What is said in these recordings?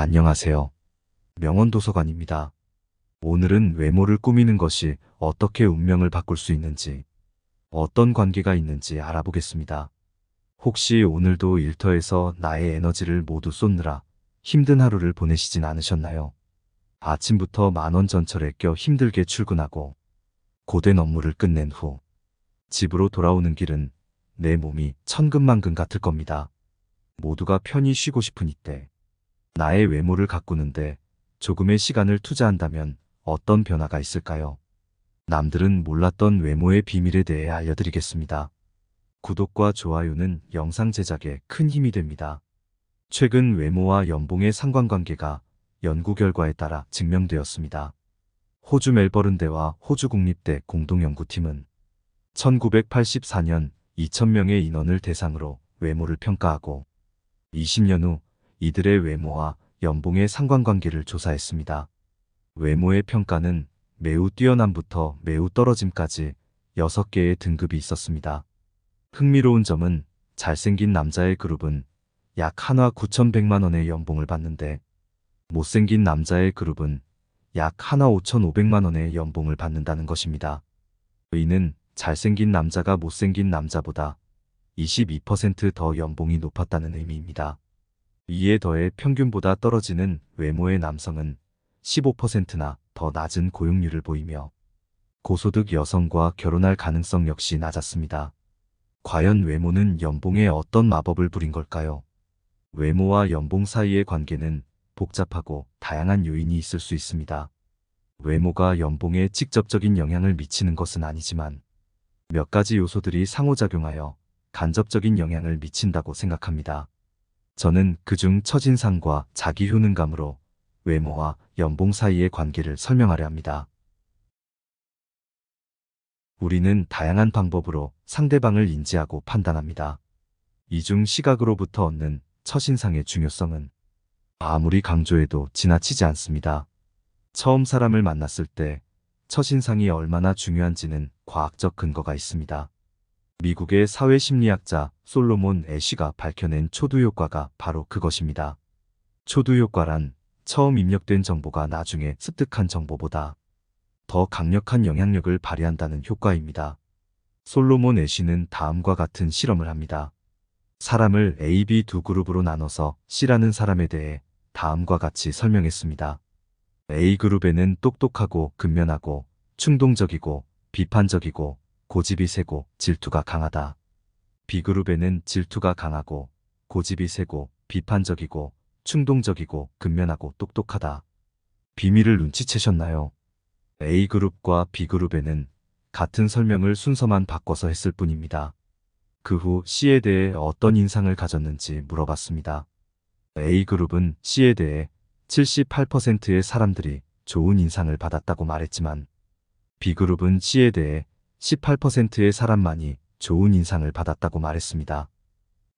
안녕하세요. 명언도서관입니다. 오늘은 외모를 꾸미는 것이 어떻게 운명을 바꿀 수 있는지, 어떤 관계가 있는지 알아보겠습니다. 혹시 오늘도 일터에서 나의 에너지를 모두 쏟느라 힘든 하루를 보내시진 않으셨나요? 아침부터 만원 전철에 껴 힘들게 출근하고 고된 업무를 끝낸 후 집으로 돌아오는 길은 내 몸이 천근만근 같을 겁니다. 모두가 편히 쉬고 싶은 이때 나의 외모를 가꾸는데 조금의 시간을 투자한다면 어떤 변화가 있을까요? 남들은 몰랐던 외모의 비밀에 대해 알려드리겠습니다. 구독과 좋아요는 영상 제작에 큰 힘이 됩니다. 최근 외모와 연봉의 상관관계가 연구 결과에 따라 증명되었습니다. 호주 멜버른대와 호주 국립대 공동연구팀은 1984년 2000명의 인원을 대상으로 외모를 평가하고 20년 후 이들의 외모와 연봉의 상관관계를 조사했습니다. 외모의 평가는 매우 뛰어남부터 매우 떨어짐까지 6개의 등급이 있었습니다. 흥미로운 점은 잘생긴 남자의 그룹은 약 한화 9,100만 원의 연봉을 받는데 못생긴 남자의 그룹은 약 한화 5,500만 원의 연봉을 받는다는 것입니다. 이는 잘생긴 남자가 못생긴 남자보다 22% 더 연봉이 높았다는 의미입니다. 이에 더해 평균보다 떨어지는 외모의 남성은 15%나 더 낮은 고용률을 보이며 고소득 여성과 결혼할 가능성 역시 낮았습니다. 과연 외모는 연봉에 어떤 마법을 부린 걸까요? 외모와 연봉 사이의 관계는 복잡하고 다양한 요인이 있을 수 있습니다. 외모가 연봉에 직접적인 영향을 미치는 것은 아니지만 몇 가지 요소들이 상호작용하여 간접적인 영향을 미친다고 생각합니다. 저는 그중 첫인상과 자기 효능감으로 외모와 연봉 사이의 관계를 설명하려 합니다. 우리는 다양한 방법으로 상대방을 인지하고 판단합니다. 이 중 시각으로부터 얻는 첫인상의 중요성은 아무리 강조해도 지나치지 않습니다. 처음 사람을 만났을 때 첫인상이 얼마나 중요한지는 과학적 근거가 있습니다. 미국의 사회심리학자 솔로몬 애쉬가 밝혀낸 초두 효과가 바로 그것입니다. 초두 효과란 처음 입력된 정보가 나중에 습득한 정보보다 더 강력한 영향력을 발휘한다는 효과입니다. 솔로몬 애쉬는 다음과 같은 실험을 합니다. 사람을 A, B 두 그룹으로 나눠서 C라는 사람에 대해 다음과 같이 설명했습니다. A그룹에는 똑똑하고 근면하고 충동적이고 비판적이고 고집이 세고 질투가 강하다. B그룹에는 질투가 강하고 고집이 세고 비판적이고 충동적이고 근면하고 똑똑하다. 비밀을 눈치채셨나요? A그룹과 B그룹에는 같은 설명을 순서만 바꿔서 했을 뿐입니다. 그 후 C에 대해 어떤 인상을 가졌는지 물어봤습니다. A그룹은 C에 대해 78%의 사람들이 좋은 인상을 받았다고 말했지만 B그룹은 C에 대해 18%의 사람만이 좋은 인상을 받았다고 말했습니다.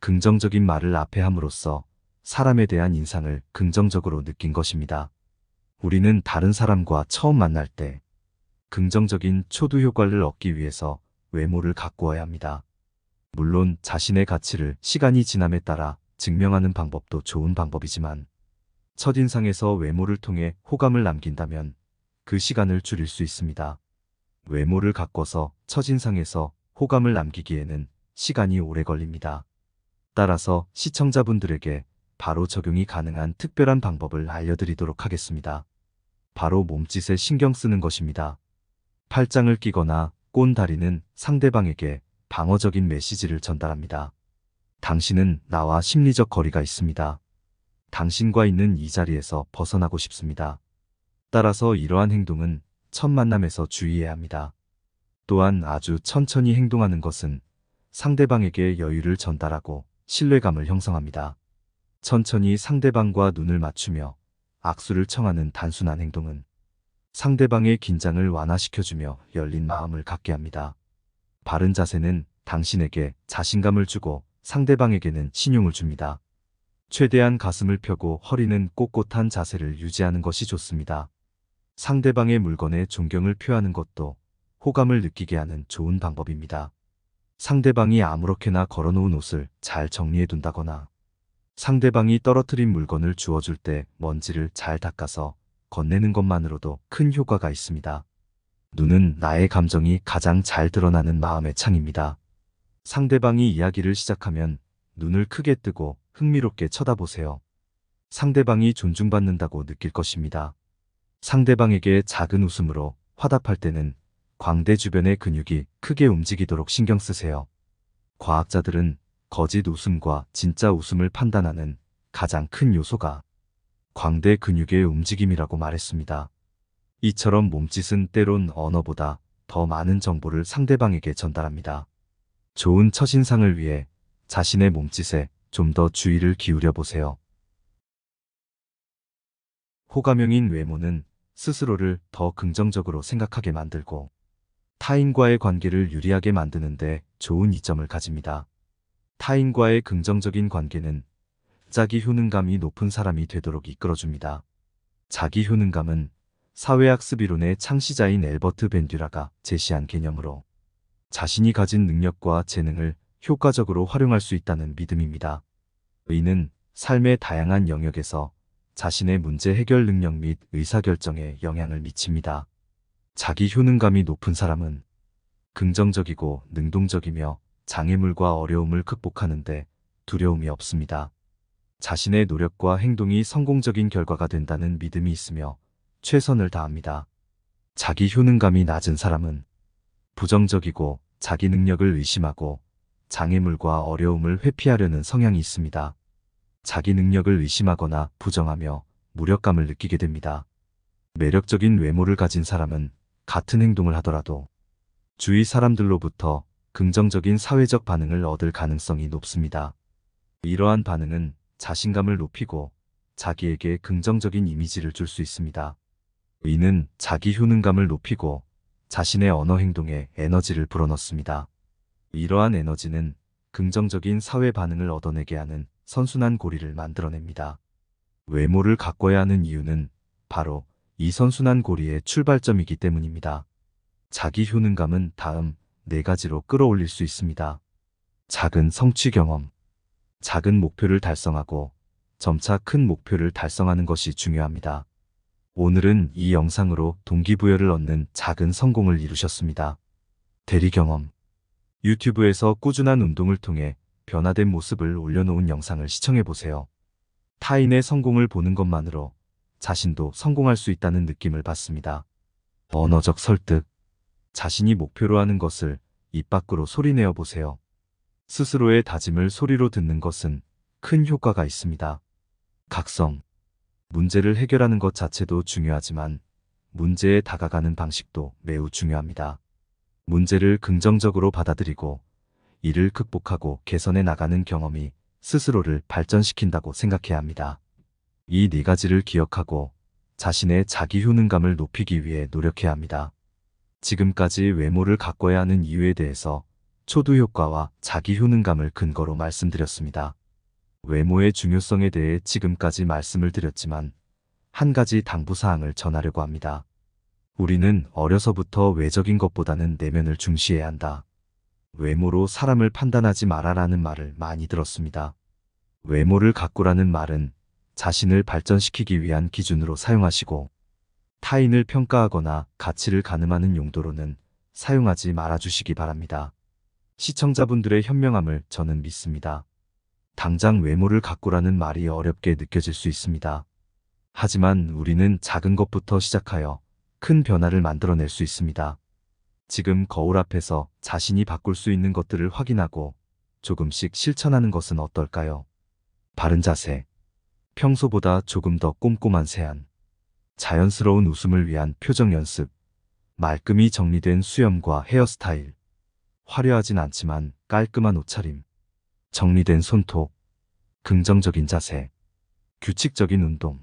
긍정적인 말을 앞에 함으로써 사람에 대한 인상을 긍정적으로 느낀 것입니다. 우리는 다른 사람과 처음 만날 때 긍정적인 초두 효과를 얻기 위해서 외모를 가꾸어야 합니다. 물론 자신의 가치를 시간이 지남에 따라 증명하는 방법도 좋은 방법이지만 첫인상에서 외모를 통해 호감을 남긴다면 그 시간을 줄일 수 있습니다. 외모를 가꿔서 첫인상에서 호감을 남기기에는 시간이 오래 걸립니다. 따라서 시청자분들에게 바로 적용이 가능한 특별한 방법을 알려드리도록 하겠습니다. 바로 몸짓에 신경 쓰는 것입니다. 팔짱을 끼거나 꼰 다리는 상대방에게 방어적인 메시지를 전달합니다. 당신은 나와 심리적 거리가 있습니다. 당신과 있는 이 자리에서 벗어나고 싶습니다. 따라서 이러한 행동은 첫 만남에서 주의해야 합니다. 또한 아주 천천히 행동하는 것은 상대방에게 여유를 전달하고 신뢰감을 형성합니다. 천천히 상대방과 눈을 맞추며 악수를 청하는 단순한 행동은 상대방의 긴장을 완화시켜주며 열린 마음을 갖게 합니다. 바른 자세는 당신에게 자신감을 주고 상대방에게는 신용을 줍니다. 최대한 가슴을 펴고 허리는 꼿꼿한 자세를 유지하는 것이 좋습니다. 상대방의 물건에 존경을 표하는 것도 호감을 느끼게 하는 좋은 방법입니다. 상대방이 아무렇게나 걸어놓은 옷을 잘 정리해 둔다거나 상대방이 떨어뜨린 물건을 주워줄 때 먼지를 잘 닦아서 건네는 것만으로도 큰 효과가 있습니다. 눈은 나의 감정이 가장 잘 드러나는 마음의 창입니다. 상대방이 이야기를 시작하면 눈을 크게 뜨고 흥미롭게 쳐다보세요. 상대방이 존중받는다고 느낄 것입니다. 상대방에게 작은 웃음으로 화답할 때는 광대 주변의 근육이 크게 움직이도록 신경 쓰세요. 과학자들은 거짓 웃음과 진짜 웃음을 판단하는 가장 큰 요소가 광대 근육의 움직임이라고 말했습니다. 이처럼 몸짓은 때론 언어보다 더 많은 정보를 상대방에게 전달합니다. 좋은 첫인상을 위해 자신의 몸짓에 좀 더 주의를 기울여 보세요. 호감형인 외모는 스스로를 더 긍정적으로 생각하게 만들고 타인과의 관계를 유리하게 만드는데 좋은 이점을 가집니다. 타인과의 긍정적인 관계는 자기 효능감이 높은 사람이 되도록 이끌어줍니다. 자기 효능감은 사회학습 이론의 창시자인 엘버트 밴듀라가 제시한 개념으로 자신이 가진 능력과 재능을 효과적으로 활용할 수 있다는 믿음입니다. 이는 삶의 다양한 영역에서 자신의 문제 해결 능력 및 의사결정에 영향을 미칩니다. 자기 효능감이 높은 사람은 긍정적이고 능동적이며 장애물과 어려움을 극복하는데 두려움이 없습니다. 자신의 노력과 행동이 성공적인 결과가 된다는 믿음이 있으며 최선을 다합니다. 자기 효능감이 낮은 사람은 부정적이고 자기 능력을 의심하고 장애물과 어려움을 회피하려는 성향이 있습니다. 자기 능력을 의심하거나 부정하며 무력감을 느끼게 됩니다. 매력적인 외모를 가진 사람은 같은 행동을 하더라도 주위 사람들로부터 긍정적인 사회적 반응을 얻을 가능성이 높습니다. 이러한 반응은 자신감을 높이고 자기에게 긍정적인 이미지를 줄 수 있습니다. 이는 자기 효능감을 높이고 자신의 언어 행동에 에너지를 불어넣습니다. 이러한 에너지는 긍정적인 사회 반응을 얻어내게 하는 선순환 고리를 만들어냅니다. 외모를 가꿔야 하는 이유는 바로 이 선순환 고리의 출발점이기 때문입니다. 자기 효능감은 다음 4가지로 끌어올릴 수 있습니다. 작은 성취 경험. 작은 목표를 달성하고 점차 큰 목표를 달성하는 것이 중요합니다. 오늘은 이 영상으로 동기부여를 얻는 작은 성공을 이루셨습니다. 대리 경험. 유튜브에서 꾸준한 운동을 통해 변화된 모습을 올려놓은 영상을 시청해보세요. 타인의 성공을 보는 것만으로 자신도 성공할 수 있다는 느낌을 받습니다. 언어적 설득. 자신이 목표로 하는 것을 입 밖으로 소리내어 보세요. 스스로의 다짐을 소리로 듣는 것은 큰 효과가 있습니다. 각성. 문제를 해결하는 것 자체도 중요하지만 문제에 다가가는 방식도 매우 중요합니다. 문제를 긍정적으로 받아들이고 이를 극복하고 개선해 나가는 경험이 스스로를 발전시킨다고 생각해야 합니다. 이 4가지를 기억하고 자신의 자기 효능감을 높이기 위해 노력해야 합니다. 지금까지 외모를 가꿔야 하는 이유에 대해서 초두 효과와 자기 효능감을 근거로 말씀드렸습니다. 외모의 중요성에 대해 지금까지 말씀을 드렸지만 한 가지 당부사항을 전하려고 합니다. 우리는 어려서부터 외적인 것보다는 내면을 중시해야 한다. 외모로 사람을 판단하지 말아라는 말을 많이 들었습니다. 외모를 가꾸라는 말은 자신을 발전시키기 위한 기준으로 사용하시고 타인을 평가하거나 가치를 가늠하는 용도로는 사용하지 말아주시기 바랍니다. 시청자분들의 현명함을 저는 믿습니다. 당장 외모를 가꾸라는 말이 어렵게 느껴질 수 있습니다. 하지만 우리는 작은 것부터 시작하여 큰 변화를 만들어낼 수 있습니다. 지금 거울 앞에서 자신이 바꿀 수 있는 것들을 확인하고 조금씩 실천하는 것은 어떨까요? 바른 자세, 평소보다 조금 더 꼼꼼한 세안, 자연스러운 웃음을 위한 표정 연습, 말끔히 정리된 수염과 헤어스타일, 화려하진 않지만 깔끔한 옷차림, 정리된 손톱, 긍정적인 자세, 규칙적인 운동.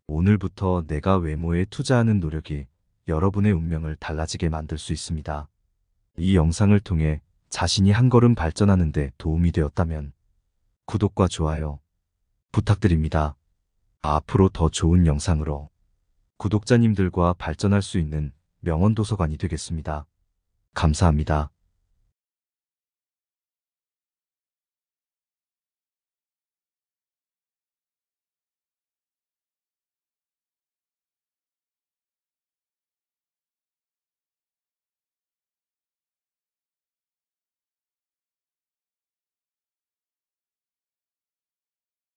오늘부터 내가 외모에 투자하는 노력이 여러분의 운명을 달라지게 만들 수 있습니다. 이 영상을 통해 자신이 한 걸음 발전하는 데 도움이 되었다면 구독과 좋아요 부탁드립니다. 앞으로 더 좋은 영상으로 구독자님들과 발전할 수 있는 명언도서관이 되겠습니다. 감사합니다.